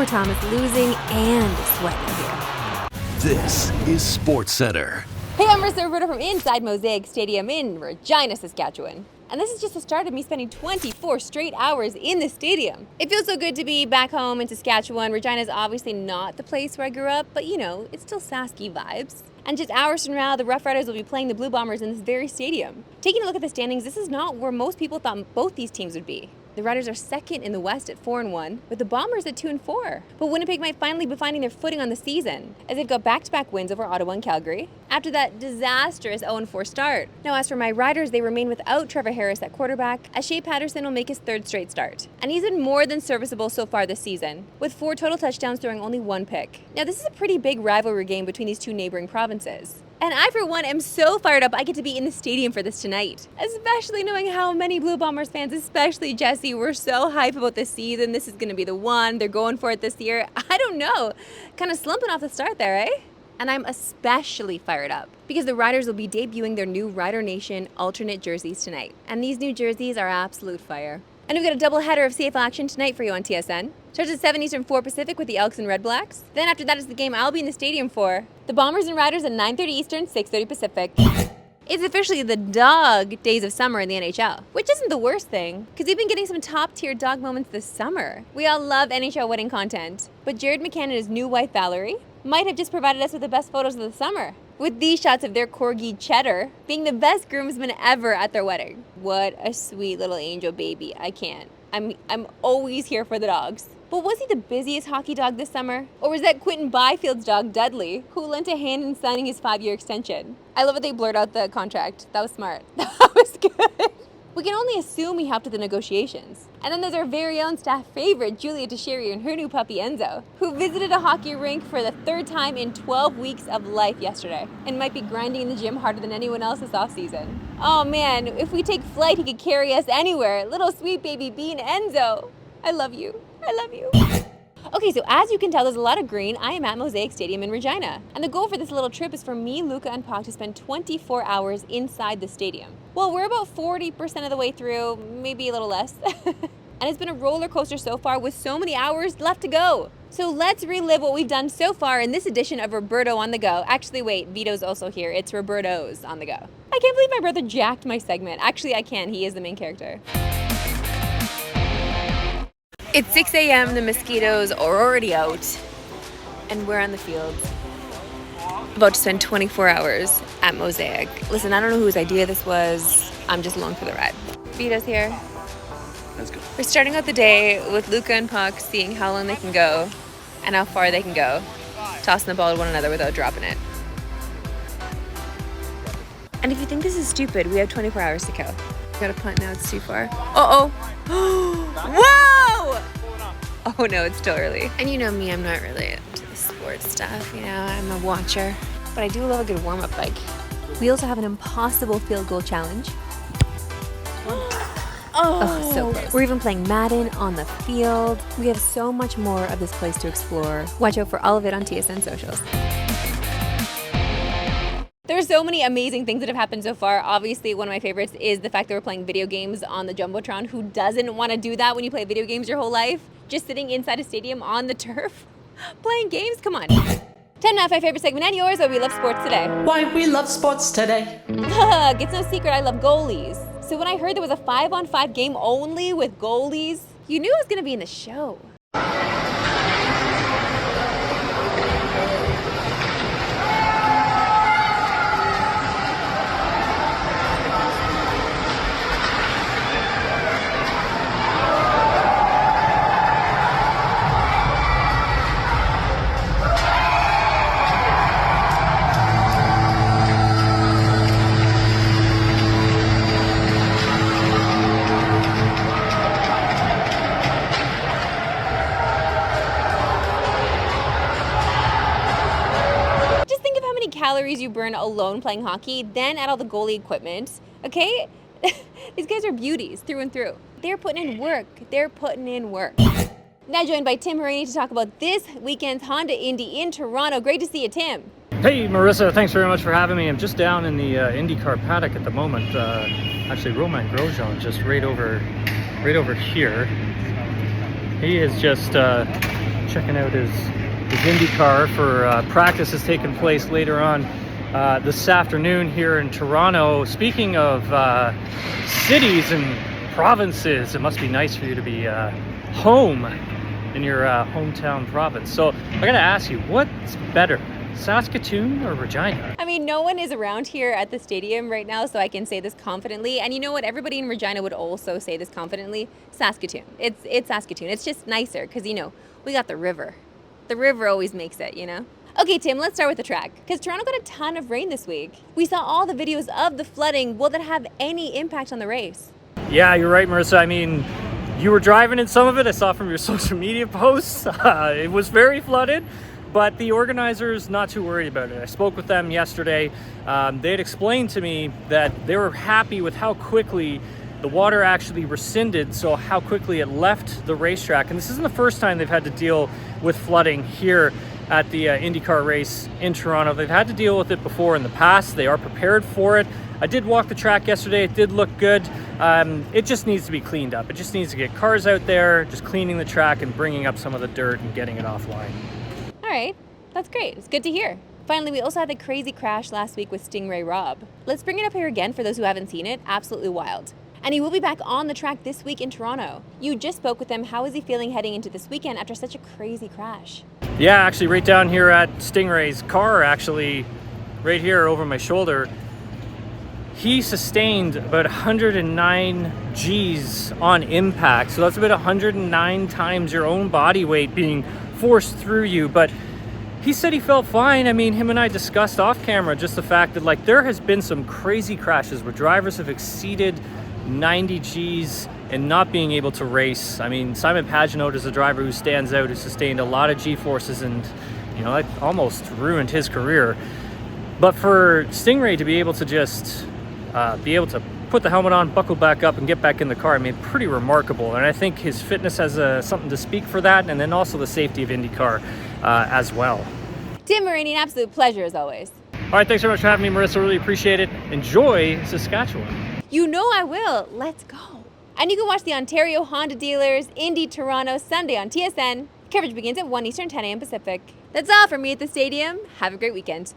Poor Tom is losing and sweating here. This is Sportscentre. Hey, I'm Marissa Roberta from inside Mosaic Stadium in Regina, Saskatchewan. And this is just the start of me spending 24 straight hours in the stadium. It feels so good to be back home in Saskatchewan. Regina is obviously not the place where I grew up, but you know, it's still Sasky vibes. And just hours from now, the Roughriders will be playing the Blue Bombers in this very stadium. Taking a look at the standings, this is not where most people thought both these teams would be. The Riders are second in the West at 4-1, with the Bombers at 2-4. But Winnipeg might finally be finding their footing on the season, as they've got back-to-back wins over Ottawa and Calgary, after that disastrous 0-4 start. Now, as for my Riders, they remain without Trevor Harris at quarterback, as Shea Patterson will make his third straight start. And he's been more than serviceable so far this season, with 4 total touchdowns throwing only 1 pick. Now, this is a pretty big rivalry game between these two neighboring provinces. And I, for one, am so fired up I get to be in the stadium for this tonight. Especially knowing how many Blue Bombers fans, especially Jesse, were so hyped about this season. This is going to be the one. They're going for it this year. I don't know. Kind of slumping off the start there, eh? And I'm especially fired up because the Riders will be debuting their new Rider Nation alternate jerseys tonight. And these new jerseys are absolute fire. And we've got a double header of CFL action tonight for you on TSN. Starts at 7 Eastern, 4 Pacific with the Elks and Red Blacks. Then after that is the game I'll be in the stadium for. The Bombers and Riders at 9:30 Eastern, 6:30 Pacific. It's officially the dog days of summer in the NHL, which isn't the worst thing, because we've been getting some top-tier dog moments this summer. We all love NHL wedding content, but Jared McCann and his new wife, Valerie, might have just provided us with the best photos of the summer, with these shots of their corgi Cheddar being the best groomsman ever at their wedding. What a sweet little angel baby. I can't. I'm always here for the dogs. But was he the busiest hockey dog this summer? Or was that Quentin Byfield's dog, Dudley, who lent a hand in signing his 5-year extension? I love that they blurred out the contract. That was smart. That was good. We can only assume he helped with the negotiations. And then there's our very own staff favorite, Julia Teixeira, and her new puppy, Enzo, who visited a hockey rink for the 3rd time in 12 weeks of life yesterday, and might be grinding in the gym harder than anyone else this offseason. Oh man, if we take flight, he could carry us anywhere. Little sweet baby bean Enzo. I love you. I love you. Okay, so as you can tell, there's a lot of green. I am at Mosaic Stadium in Regina. And the goal for this little trip is for me, Luca, and Pak to spend 24 hours inside the stadium. Well, we're about 40% of the way through, maybe a little less. And it's been a roller coaster so far with so many hours left to go. So let's relive what we've done so far in this edition of Roberto on the Go. Actually, wait, Vito's also here. It's Roberto's on the Go. I can't believe my brother jacked my segment. Actually, I can. He is the main character. It's 6 a.m., the mosquitoes are already out, and we're on the field. About to spend 24 hours at Mosaic. Listen, I don't know whose idea this was. I'm just along for the ride. Vito's here. Let's go. We're starting out the day with Luca and Puck seeing how long they can go and how far they can go, tossing the ball to one another without dropping it. And if you think this is stupid, we have 24 hours to kill. Got a punt now, it's too far. Uh-oh. Whoa! Oh no, it's still early. And you know me, I'm not really into the sports stuff, you know, I'm a watcher. But I do love a good warm-up bike. We also have an impossible field goal challenge. Oh, so close. We're even playing Madden on the field. We have so much more of this place to explore. Watch out for all of it on TSN socials. There are so many amazing things that have happened so far. Obviously, one of my favorites is the fact that we're playing video games on the Jumbotron. Who doesn't want to do that when you play video games your whole life? Just sitting inside a stadium on the turf, playing games? Come on. 10 out of my favorite segment and yours, why we love sports today. Why we love sports today. Look, it's no secret I love goalies. So when I heard there was a 5-on-5 game only with goalies, you knew I was going to be in the show. Calories you burn alone playing hockey, then add all the goalie equipment, okay? These guys are beauties through and through. They're putting in work. They're putting in work. Now joined by Tim Hauraney to talk about this weekend's Honda Indy in Toronto. Great to see you, Tim. Hey, Marissa, thanks very much for having me. I'm just down in the IndyCar paddock at the moment. Actually, Romain Grosjean just right over here. He is just checking out his IndyCar for practice is taking place later on this afternoon here in Toronto. Speaking of cities and provinces, it must be nice for you to be home in your hometown province. So I gotta ask you, what's better, Saskatoon or Regina? I mean, no one is around here at the stadium right now, so I can say this confidently. And you know what? Everybody in Regina would also say this confidently. Saskatoon. It's Saskatoon. It's just nicer because, you know, we got the river. The river always makes it, you know? Okay, Tim, let's start with the track, because Toronto got a ton of rain this week. We saw all the videos of the flooding. Will that have any impact on the race? Yeah, you're right, Marissa. I mean, you were driving in some of it. I saw from your social media posts. It was very flooded, but the organizers not too worried about it. I spoke with them yesterday. They had explained to me that they were happy with how quickly the water actually rescinded, so how quickly it left the racetrack. And this isn't the first time they've had to deal with flooding here at the IndyCar race in Toronto. They've had to deal with it before in the past. They are prepared for it. I did walk the track yesterday. It did look good. It just needs to be cleaned up. It just needs to get cars out there, just cleaning the track and bringing up some of the dirt and getting it offline. All right, that's great. It's good to hear. Finally, we also had the crazy crash last week with Stingray Rob. Let's bring it up here again for those who haven't seen it. Absolutely wild. And he will be back on the track this week in Toronto. You just spoke with him. How is he feeling heading into this weekend after such a crazy crash? Yeah, actually right down here at Stingray's car, actually right here over my shoulder, he sustained about 109 G's on impact. So that's about 109 times your own body weight being forced through you. But he said he felt fine. I mean, him and I discussed off camera just the fact that, like, there has been some crazy crashes where drivers have exceeded 90 G's and not being able to race. I mean, Simon Pagenaud is a driver who stands out, who sustained a lot of G-forces, and, you know, that almost ruined his career. But for Stingray to be able to just be able to put the helmet on, buckle back up, and get back in the car, I mean, pretty remarkable. And I think his fitness has something to speak for that, and then also the safety of IndyCar as well. Tim Hauraney, an absolute pleasure as always. All right, thanks very much for having me, Marissa. Really appreciate it. Enjoy Saskatchewan. You know I will. Let's go. And you can watch the Ontario Honda Dealers Indy Toronto Sunday on TSN. Coverage begins at 1 Eastern, 10 a.m. Pacific. That's all from me at the stadium. Have a great weekend.